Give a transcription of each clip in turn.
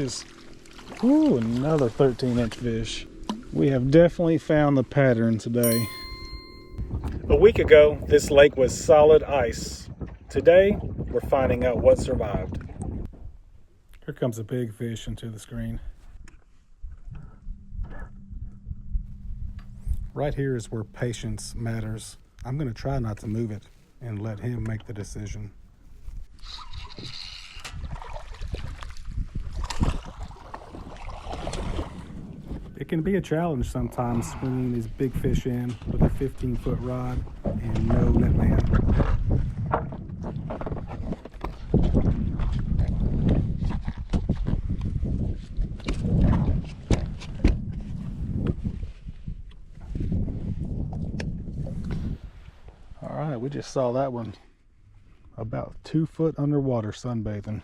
is. Ooh, another 13-inch fish. We have definitely found the pattern today. A week ago, this lake was solid ice. Today, we're finding out what survived. Here comes a big fish into the screen. Right here is where patience matters. I'm going to try not to move it and let him make the decision. It can be a challenge sometimes swinging these big fish in with a 15-foot rod and no net man. All right, we just saw that one about 2 foot underwater sunbathing.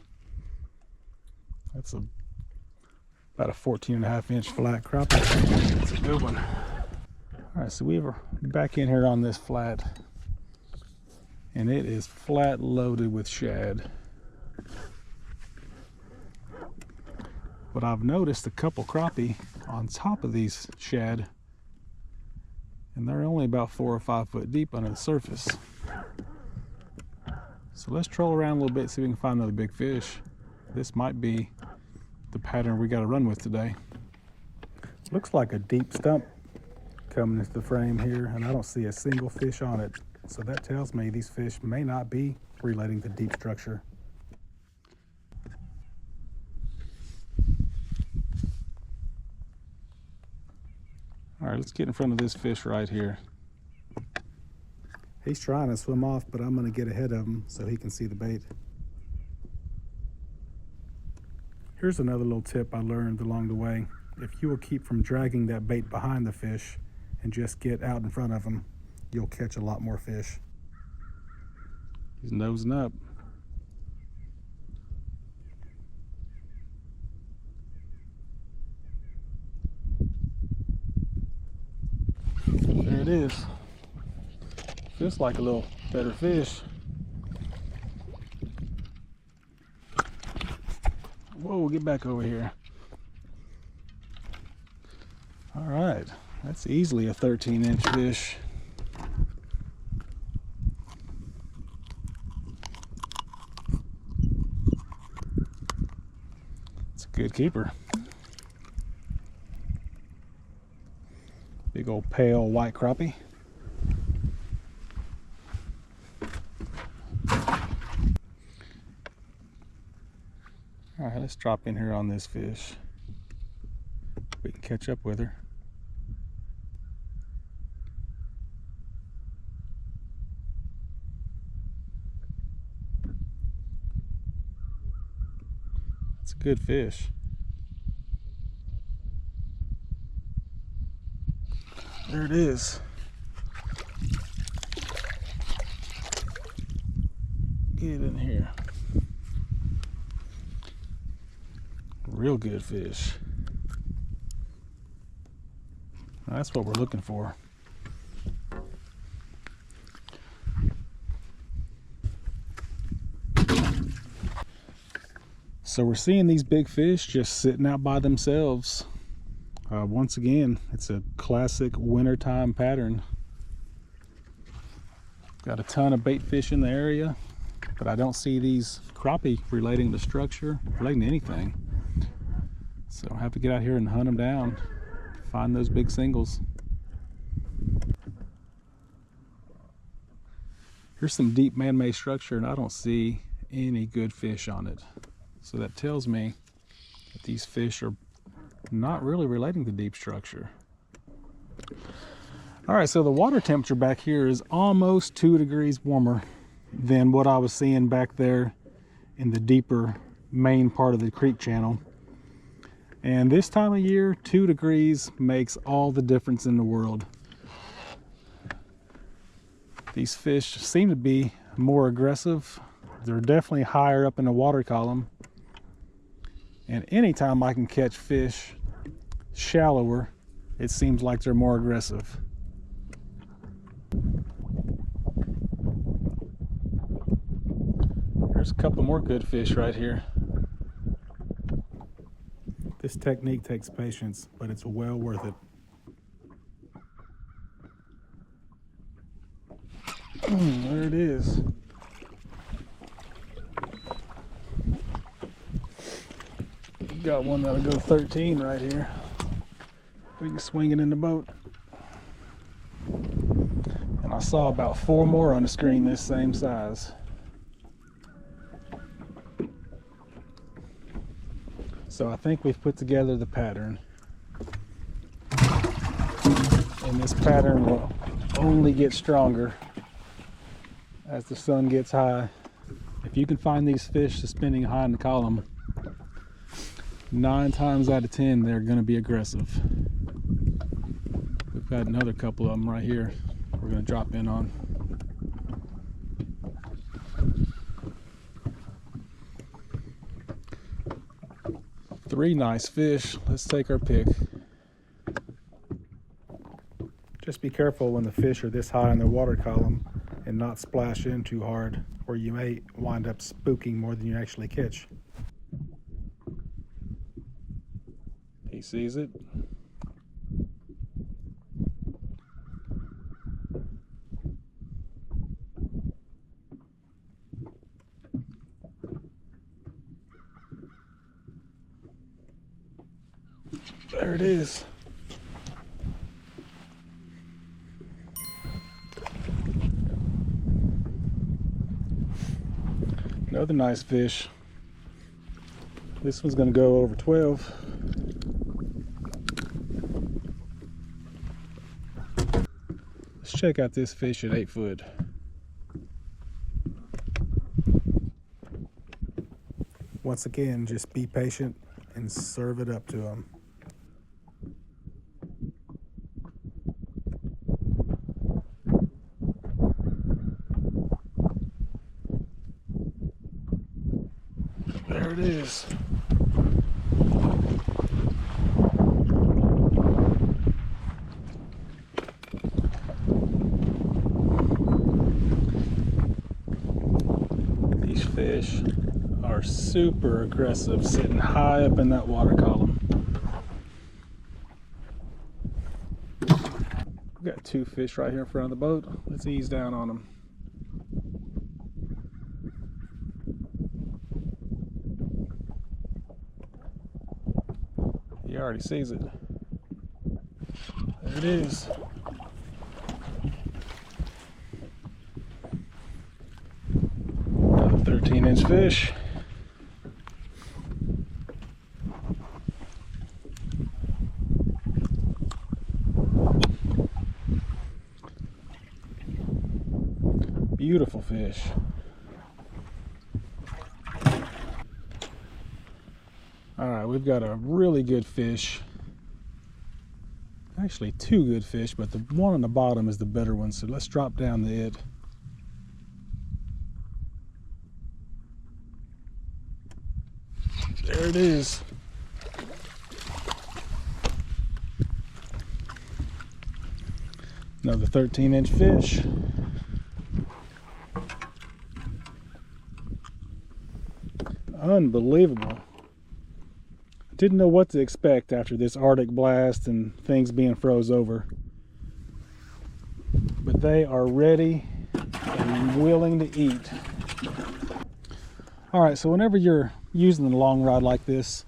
That's about a 14.5-inch flat crappie. That's a good one. All right, so we're back in here on this flat, and it is flat loaded with shad. But I've noticed a couple crappie on top of these shad, and they're only about 4 or 5 foot deep under the surface. So let's troll around a little bit, see if we can find another big fish. This might be the pattern we got to run with today. Looks like a deep stump coming into the frame here, and I don't see a single fish on it. So that tells me these fish may not be relating to deep structure. All right, let's get in front of this fish right here. He's trying to swim off, but I'm going to get ahead of him so he can see the bait. Here's another little tip I learned along the way. If you will keep from dragging that bait behind the fish and just get out in front of him, you'll catch a lot more fish. He's nosing up. There it is. Feels like a little better fish. Whoa, get back over here. All right, that's easily a 13-inch fish. It's a good keeper. Big old pale white crappie. All right, let's drop in here on this fish. We can catch up with her. It's a good fish. There it is. Get in here. Real good fish. That's what we're looking for. So we're seeing these big fish just sitting out by themselves. Once again, it's a classic wintertime pattern. Got a ton of bait fish in the area, but I don't see these crappie relating to structure, relating to anything. So I have to get out here and hunt them down, find those big singles. Here's some deep man-made structure, and I don't see any good fish on it. So that tells me that these fish are not really relating to deep structure. All right, so the water temperature back here is almost 2 degrees warmer than what I was seeing back there in the deeper main part of the creek channel. And this time of year, 2 degrees makes all the difference in the world. These fish seem to be more aggressive. They're definitely higher up in the water column. And anytime I can catch fish shallower, it seems like they're more aggressive. There's a couple more good fish right here. This technique takes patience, but it's well worth it. There it is. Got one that'll go 13 right here. We can swing it in the boat. And I saw about 4 more on the screen this same size. So I think we've put together the pattern. And this pattern will only get stronger as the sun gets high. If you can find these fish suspending high in the column, 9 times out of 10 they're going to be aggressive. We've got another couple of them right here we're going to drop in on. Three nice fish. Let's take our pick. Just be careful when the fish are this high in the water column and not splash in too hard, or you may wind up spooking more than you actually catch. He sees it. There it is. Another nice fish. This one's going to go over 12. Let's check out this fish at 8 foot. Once again, just be patient and serve it up to them. There it is. These fish are super aggressive, sitting high up in that water column. We've got 2 fish right here in front of the boat. Let's ease down on them. He already sees it. There it is. Another 13-inch fish. Beautiful fish. All right, we've got a really good fish. Actually, 2 good fish, but the one on the bottom is the better one. So let's drop down to it. There it is. Another 13-inch fish. Unbelievable. Didn't know what to expect after this Arctic blast and things being froze over. But they are ready and willing to eat. Alright, so whenever you're using the long rod like this,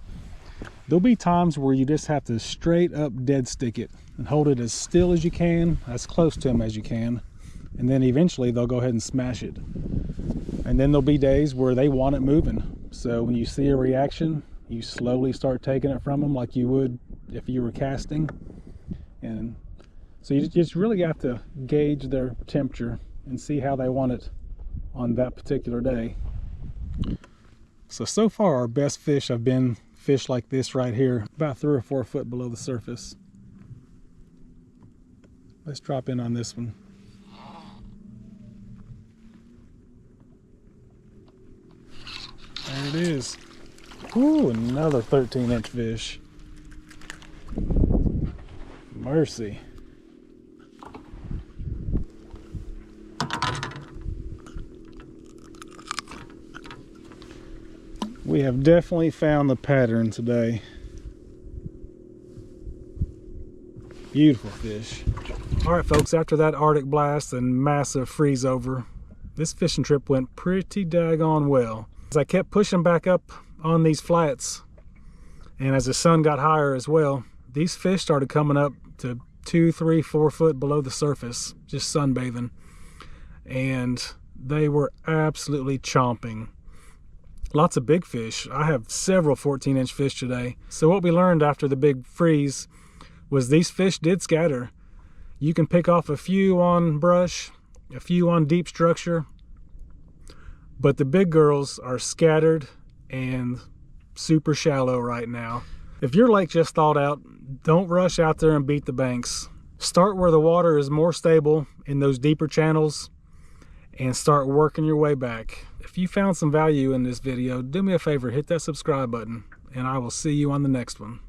there'll be times where you just have to straight up dead stick it and hold it as still as you can, as close to them as you can, and then eventually they'll go ahead and smash it. And then there'll be days where they want it moving. So when you see a reaction, you slowly start taking it from them like you would if you were casting. And so you just really have to gauge their temperature and see how they want it on that particular day. So far our best fish have been fish like this right here, about 3 or 4 foot below the surface. Let's drop in on this one. There it is. Ooh, another 13-inch fish. Mercy. We have definitely found the pattern today. Beautiful fish. All right, folks, after that Arctic blast and massive freeze over, this fishing trip went pretty daggone well. As I kept pushing back up on these flats, and as the sun got higher as well, these fish started coming up to 2, 3, 4 foot below the surface, just sunbathing. And they were absolutely chomping. Lots of big fish. I have several 14-inch fish today. So what we learned after the big freeze was these fish did scatter. You can pick off a few on brush, a few on deep structure, but the big girls are scattered and super shallow right now. If your lake just thawed out, don't rush out there and beat the banks. Start where the water is more stable in those deeper channels and start working your way back. If you found some value in this video, do me a favor, hit that subscribe button, and I will see you on the next one.